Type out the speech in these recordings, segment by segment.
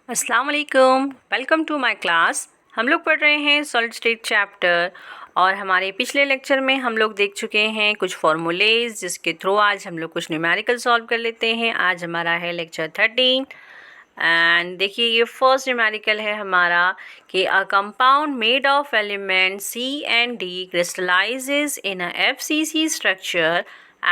अस्सलाम वालेकुम, welcome to my class. हम लोग पढ़ रहे हैं सॉलिड स्टेट चैप्टर और हमारे पिछले लेक्चर में हम लोग देख चुके हैं कुछ फॉर्मूलेज जिसके थ्रू आज हम लोग कुछ न्यूमेरिकल सॉल्व कर लेते हैं। आज हमारा है लेक्चर 13 एंड देखिए ये फर्स्ट न्यूमेरिकल है हमारा कि a compound made of element C and D crystallizes in a FCC structure.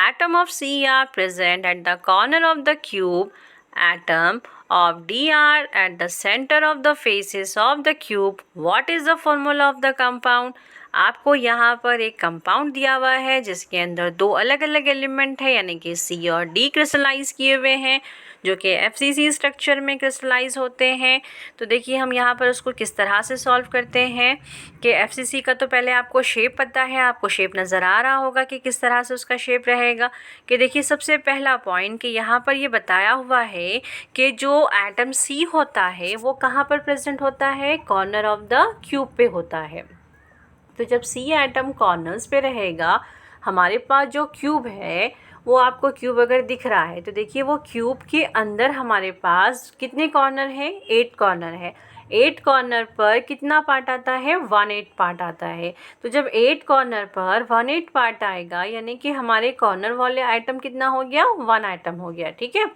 Atom of C are present at the corner of the cube. Atom of D are at the center of the faces of the cube. What is the formula of the compound? आपको यहाँ पर एक compound दिया हुआ है जिसके अंदर दो अलग अलग एलिमेंट है यानी कि C और D क्रिस्टलाइज किए हुए हैं जो कि FCC स्ट्रक्चर में क्रिस्टलाइज होते हैं। तो देखिए हम यहाँ पर उसको किस तरह से सॉल्व करते हैं कि FCC का तो पहले आपको शेप पता है, आपको शेप नज़र आ रहा होगा कि किस तरह से उसका शेप रहेगा। कि देखिए सबसे पहला पॉइंट कि यहाँ पर ये बताया हुआ है कि जो एटम C होता है वो कहाँ पर प्रेजेंट होता है, कॉर्नर ऑफ द क्यूब पे होता है। तो जब C एटम कॉर्नर्स पे रहेगा, हमारे पास जो क्यूब है वो आपको क्यूब अगर दिख रहा है तो देखिए वो क्यूब के अंदर हमारे पास कितने कॉर्नर हैं, 8 कॉर्नर है। 8 कॉर्नर पर कितना पार्ट आता है, 1/8 पार्ट आता है। तो जब 8 कॉर्नर पर 1/8 पार्ट आएगा यानी कि हमारे कॉर्नर वाले आइटम कितना हो गया, 1 आइटम हो गया। ठीक है,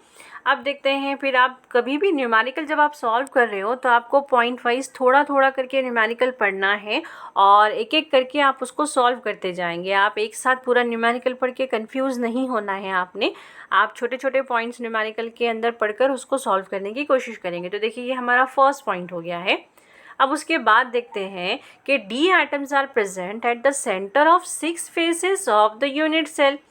अब देखते हैं फिर आप कभी भी न्यूमेरिकल जब आप सॉल्व कर रहे हो तो आपको पॉइंट वाइज थोड़ा थोड़ा करके न्यूमेरिकल पढ़ना है और एक एक करके आप उसको सॉल्व करते जाएंगे। आप एक साथ पूरा न्यूमेरिकल पढ़ के कंफ्यूज नहीं होना है आपने। आप छोटे छोटे पॉइंट्स न्यूमेरिकल के अंदर पढ़कर उसको सॉल्व करने की कोशिश करेंगे। तो देखिए ये हमारा फर्स्ट पॉइंट हो गया है। अब उसके बाद देखते हैं कि D atoms are present at the center of 6 faces of the unit cell.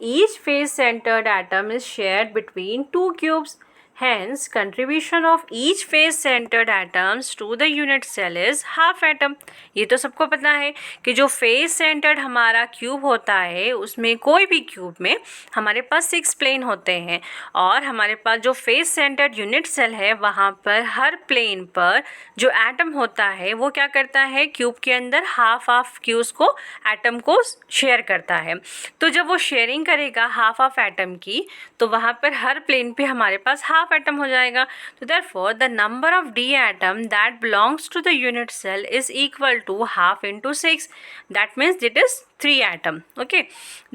Each face-centered atom is shared between two cubes. Hence, contribution of each face-centered atoms to the unit cell is half atom. ये तो सबको पता है कि जो face-centered हमारा cube होता है उसमें कोई भी क्यूब में हमारे पास 6 प्लेन होते हैं और हमारे पास जो face-centered यूनिट सेल है वहाँ पर हर प्लेन पर जो एटम होता है वो क्या करता है, क्यूब के अंदर हाफ क्यूब्स को एटम को शेयर करता है। तो जब वो शेयरिंग करेगा हाफ एटम की तो वहाँ पर हर प्लेन पे हमारे पास हाफ एटम हो जाएगा। तो therefore the number of D atom that belongs to the unit cell is equal to half into 6, that means it is 3 atom. Okay,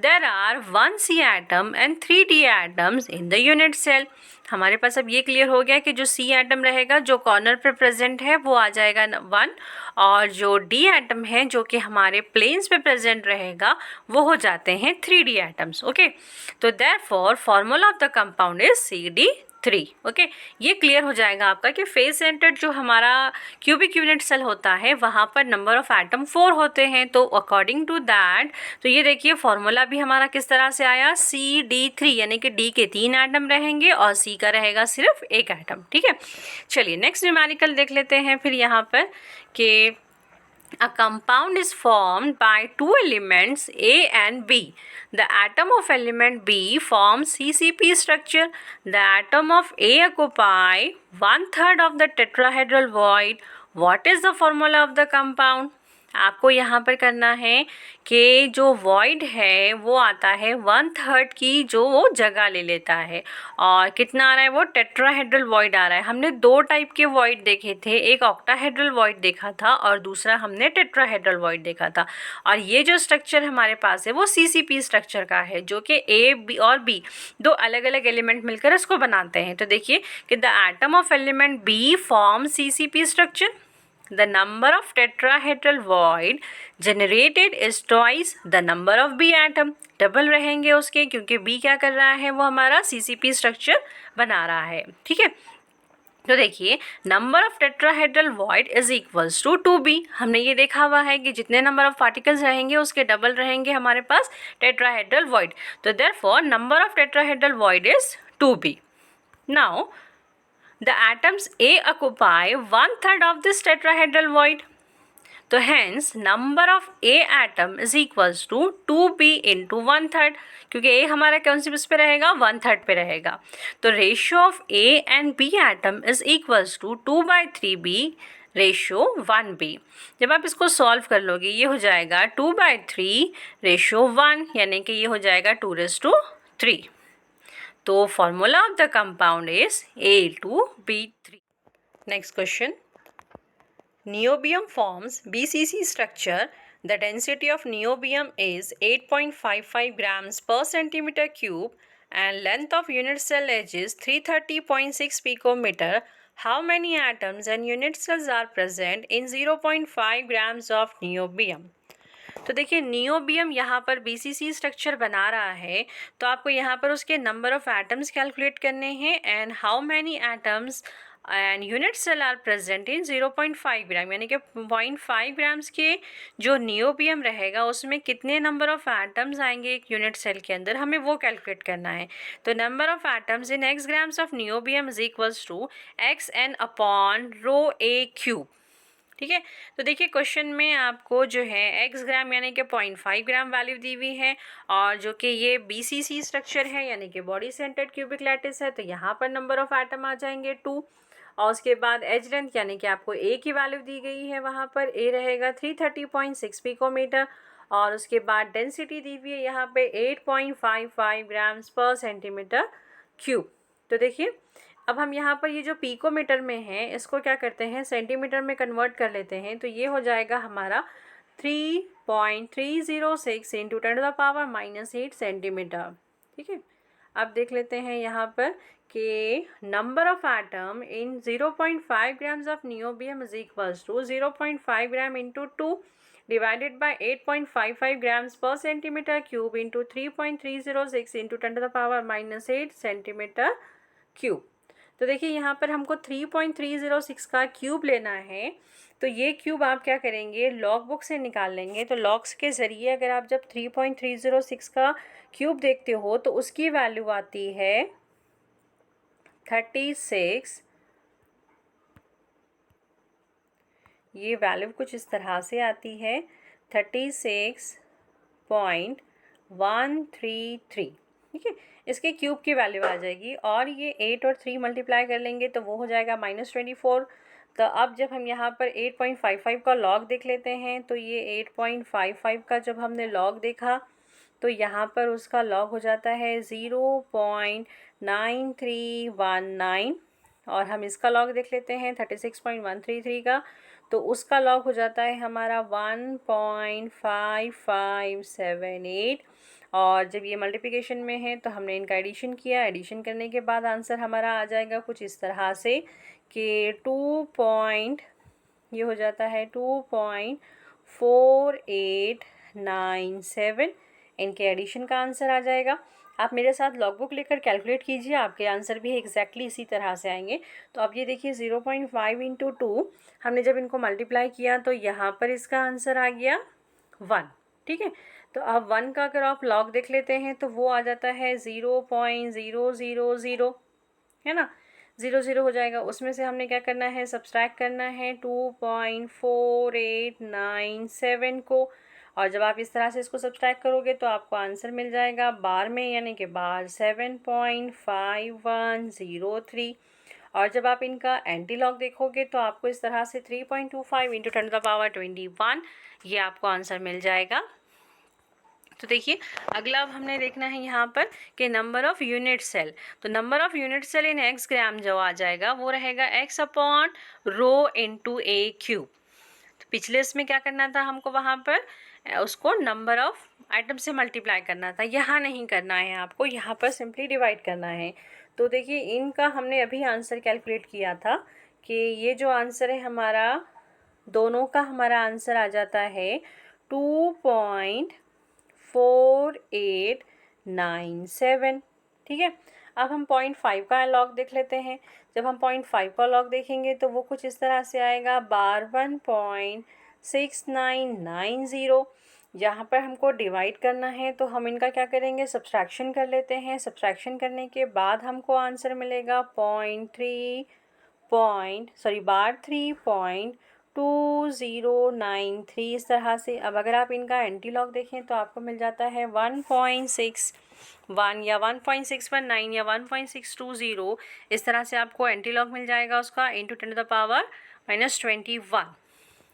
there are 1 C atom and 3 D atoms in the unit cell. हमारे पास अब ये clear हो गया कि जो C atom रहेगा जो corner पे प्रेजेंट है वो आ जाएगा 1 और जो D एटम है जो कि हमारे प्लेन्स पे प्रेजेंट रहेगा वो हो जाते हैं 3D एटम्स। ओके, तो therefore formula of the compound is CD3। Okay, ये क्लियर हो जाएगा आपका कि फेस सेंटर्ड जो हमारा क्यूबिक यूनिट सेल होता है वहाँ पर नंबर ऑफ एटम 4 होते हैं। तो अकॉर्डिंग टू दैट तो ये देखिए फॉर्मूला भी हमारा किस तरह से आया, CD3 यानी कि D के 3 एटम रहेंगे और C का रहेगा सिर्फ 1 एटम। ठीक है, चलिए नेक्स्ट न्यूमेरिकल देख लेते हैं फिर यहाँ पर कि a compound is formed by two elements A and B. The atom of element B forms CCP structure. The atom of A occupy 1/3 of the tetrahedral void. What is the formula of the compound? आपको यहाँ पर करना है कि जो void है वो आता है 1/3 की जो वो जगह ले लेता है और कितना आ रहा है वो टेट्राहेड्रल वॉइड आ रहा है। हमने दो टाइप के वॉइड देखे थे, एक ऑक्टाहेड्रल वॉइड देखा था और दूसरा हमने टेट्राहेड्रल वॉइड देखा था। और ये जो स्ट्रक्चर हमारे पास है वो CCP स्ट्रक्चर का है जो कि A B और B दो अलग अलग एलिमेंट मिलकर इसको बनाते हैं। तो देखिए कि the atom of element B form CCP structure. The number of tetrahedral void generated is twice the number of B atom. Double रहेंगे उसके क्योंकि B क्या कर रहा है, वो हमारा CCP स्ट्रक्चर बना रहा है। ठीक है, तो देखिए number of tetrahedral void is equals to 2B। हमने ये देखा हुआ है कि जितने नंबर ऑफ पार्टिकल्स रहेंगे उसके डबल रहेंगे हमारे पास टेट्राहेड्रल वॉइड। तो therefore number of tetrahedral void is 2B. Now the atoms A occupy 1/3 of this tetrahedral void. तो hence number of A atom is equals to 2B into 1/3 क्योंकि A हमारा कौन सी पे रहेगा, 1/3 पे रहेगा। तो ratio of A and B atom is equals to 2/3B ratio 1B। जब आप इसको सॉल्व कर लोगे ये हो जाएगा 2/3 रेशियो 1 यानी कि ये हो जाएगा 2:3। तो formula of the compound is A2B3। Next question. Niobium forms BCC structure. The density of niobium is 8.55 grams per centimeter cube and length of unit cell edge is 330.6 picometer. How many atoms and unit cells are present in 0.5 grams of niobium? तो देखिए niobium यहाँ पर BCC structure बना रहा है, तो आपको यहाँ पर उसके नंबर ऑफ एटम्स कैलकुलेट करने हैं and how many atoms and unit cell are present in 0.5 gram, यानी कि 0.5 ग्राम्स के जो नियोबियम रहेगा उसमें कितने नंबर ऑफ एटम्स आएंगे एक यूनिट सेल के अंदर, हमें वो कैलकुलेट करना है। तो number of atoms in x grams of niobium is equals to xn upon rho a cube. ठीक है, तो देखिए क्वेश्चन में आपको जो है x ग्राम यानी कि 0.5 ग्राम वैल्यू दी हुई है और जो कि ये BCC स्ट्रक्चर है यानी कि बॉडी सेंटर्ड क्यूबिक लैटिस है, तो यहाँ पर नंबर ऑफ एटम आ जाएंगे 2 और उसके बाद एज लेंथ यानी कि आपको A की वैल्यू दी गई है, वहाँ पर A रहेगा 330.6 पिकोमीटर और उसके बाद डेंसिटी दी हुई है यहाँ पे 8.55 ग्राम्स पर सेंटीमीटर क्यूब। तो देखिए अब हम यहाँ पर ये जो पिकोमीटर में है इसको क्या करते हैं सेंटीमीटर में कन्वर्ट कर लेते हैं, तो ये हो जाएगा हमारा 3.306 इंटू 10⁻⁻8 सेंटीमीटर। ठीक है, अब देख लेते हैं यहाँ पर कि number of atom in 0.5 grams of niobium is equals to 0.5 gram into 2 divided by 8.55 grams per centimetre cube into 3.306 into 10⁻⁻8 centimetre cube. तो देखिए यहाँ पर हमको 3.306 का क्यूब लेना है, तो ये क्यूब आप क्या करेंगे लॉग बुक से निकाल लेंगे। तो लॉग्स के ज़रिए अगर आप जब 3.306 का क्यूब देखते हो तो उसकी वैल्यू आती है 36। ये वैल्यू कुछ इस तरह से आती है 36.133। ठीक है, इसके क्यूब की वैल्यू आ जाएगी और ये 8 और 3 मल्टीप्लाई कर लेंगे तो वो हो जाएगा -24। तो अब जब हम यहाँ पर 8.55 का लॉग देख लेते हैं तो ये 8.55 का जब हमने लॉग देखा तो यहाँ पर उसका लॉग हो जाता है 0.9319 और हम इसका लॉग देख लेते हैं 36.133 का, तो उसका लॉग हो जाता है हमारा 1.5578 और जब ये मल्टीप्लिकेशन में है तो हमने इनका एडिशन किया, एडिशन करने के बाद आंसर हमारा आ जाएगा कुछ इस तरह से कि ये हो जाता है 2.4897। इनके एडिशन का आंसर आ जाएगा। आप मेरे साथ लॉगबुक लेकर कैलकुलेट कीजिए, आपके आंसर भी एग्जैक्टली इसी तरह से आएंगे। तो अब ये देखिए 0.5 इंटू 2 हमने जब इनको मल्टीप्लाई किया तो यहाँ पर इसका आंसर आ गया 1। ठीक है, तो अब 1 का अगर आप लॉग देख लेते हैं तो वो आ जाता है 0.000, है ना, 0 हो जाएगा। उसमें से हमने क्या करना है सब्सट्रैक्ट करना है 2.4897 को, और जब आप इस तरह से इसको सब्सट्रैक्ट करोगे तो आपको आंसर मिल जाएगा बार में यानी कि बार 7.5103 और जब आप इनका एंटी लॉग देखोगे तो आपको इस तरह से 3.25 इंटू 10⁻21 ये आपको आंसर मिल जाएगा। तो देखिए अगला अब हमने देखना है यहाँ पर कि नंबर ऑफ़ यूनिट सेल, तो number of unit cell in x gram जो आ जाएगा वो रहेगा x upon rho into a cube. तो पिछले इसमें क्या करना था हमको वहाँ पर उसको नंबर ऑफ़ आइटम से मल्टीप्लाई करना था, यहाँ नहीं करना है आपको, यहाँ पर सिंपली डिवाइड करना है। तो देखिए इनका हमने अभी आंसर कैलकुलेट किया था कि ये जो आंसर है हमारा दोनों का हमारा आंसर आ जाता है 2.4897। ठीक है, अब हम 0.5 का लॉग देख लेते हैं। जब हम 0.5 का लॉग देखेंगे तो वो कुछ इस तरह से आएगा बार 1.6990। यहाँ पर हमको डिवाइड करना है तो हम इनका क्या करेंगे सब्सट्रैक्शन कर लेते हैं। सब्सट्रैक्शन करने के बाद हमको आंसर मिलेगा बार 3.2093 इस तरह से। अब अगर आप इनका एंटी लॉग देखें तो आपको मिल जाता है 1.61 या 1.619 या 1.620 इस तरह से आपको एंटी लॉग मिल जाएगा उसका इंटू 10⁻⁻21।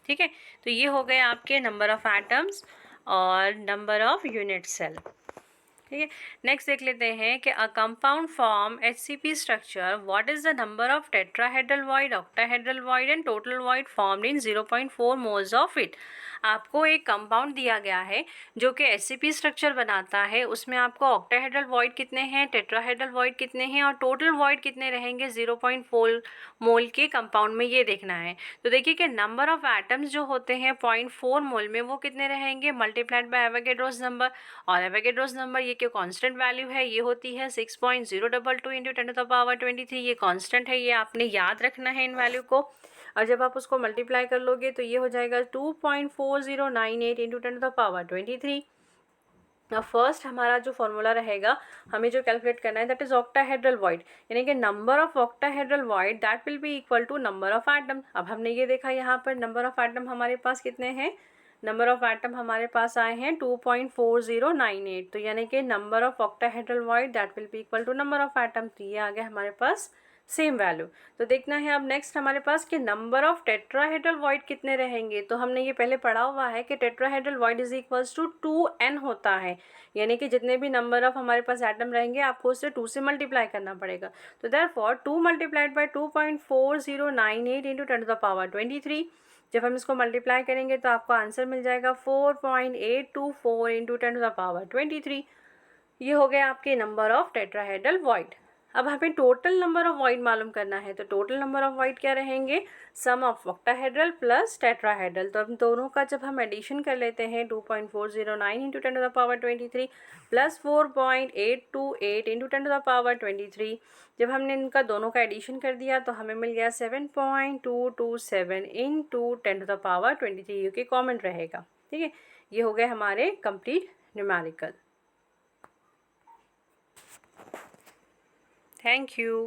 ठीक है, तो ये हो गए आपके नंबर ऑफ़ एटम्स और नंबर ऑफ़ यूनिट सेल। ठीक है। नेक्स्ट देख लेते हैं कि a compound form HCP structure, what is the number of tetrahedral void, octahedral void and total void formed in 0.4 moles of it. आपको एक कंपाउंड दिया गया है जो कि HCP स्ट्रक्चर बनाता है, उसमें आपको ऑक्टाहेड्रल वॉइड कितने हैं, टेट्राहेड्रल वॉइड कितने हैं और टोटल वॉइड कितने रहेंगे 0.4 मोल के कंपाउंड में, ये देखना है। तो देखिए कि नंबर ऑफ एटम्स जो होते हैं 0.4 मोल में वो कितने रहेंगे, मल्टीप्लाइड बाय एवोगैड्रोस नंबर, और एवोगैड्रोस नंबर ये क्यों कांस्टेंट वैल्यू है, ये होती है 6.022 इंटू 10⁻23। ये कांस्टेंट है, ये आपने याद रखना है इन वैल्यू को। और जब आप उसको मल्टीप्लाई कर लोगे तो ये हो जाएगा 2.4098 इंटू 10⁻23। अब फर्स्ट हमारा जो फॉर्मूला रहेगा, हमें जो कैलकुलेट करना है दैट इज ऑक्टाहेड्रल वॉइड, यानी कि number of octahedral void that will be equal to number of atom. अब हमने ये देखा यहाँ पर नंबर ऑफ एटम हमारे पास कितने हैं, नंबर ऑफ एटम हमारे पास आए हैं 2.4098, तो यानी कि number of octahedral void that will be equal to number of atom. तो ये आ गया हमारे पास सेम वैल्यू। तो देखना है अब नेक्स्ट हमारे पास कि नंबर ऑफ टेट्राहेड्रल वॉइड कितने रहेंगे। तो हमने ये पहले पढ़ा हुआ है कि tetrahedral void is equals to 2n होता है, यानी कि जितने भी नंबर ऑफ हमारे पास एटम रहेंगे आपको उससे 2 से मल्टीप्लाई करना पड़ेगा। तो देयरफॉर 2 मल्टीप्लाइड बाय 2.4098 इंटू 10⁻23, जब हम इसको मल्टीप्लाई करेंगे तो आपको आंसर मिल जाएगा 4.824 इंटू 10⁻23। ये हो गया आपके नंबर ऑफ टेट्राहेड्रल वॉइड। अब हमें टोटल नंबर ऑफ वॉइड मालूम करना है, तो टोटल नंबर ऑफ वॉइड क्या रहेंगे, सम ऑफ ऑक्टाहेड्रल प्लस टेट्राहेड्रल। तो हम दोनों का जब हम एडिशन कर लेते हैं 2.409 इंटू 10⁻23 प्लस 4.828 इंटू 10⁻23, जब हमने इनका दोनों का एडिशन कर दिया तो हमें मिल गया 7.227 इंटू 10⁻23, ये कि कॉमन रहेगा। ठीक है, ये हो गए हमारे कंप्लीट न्यूमेरिकल। Thank you.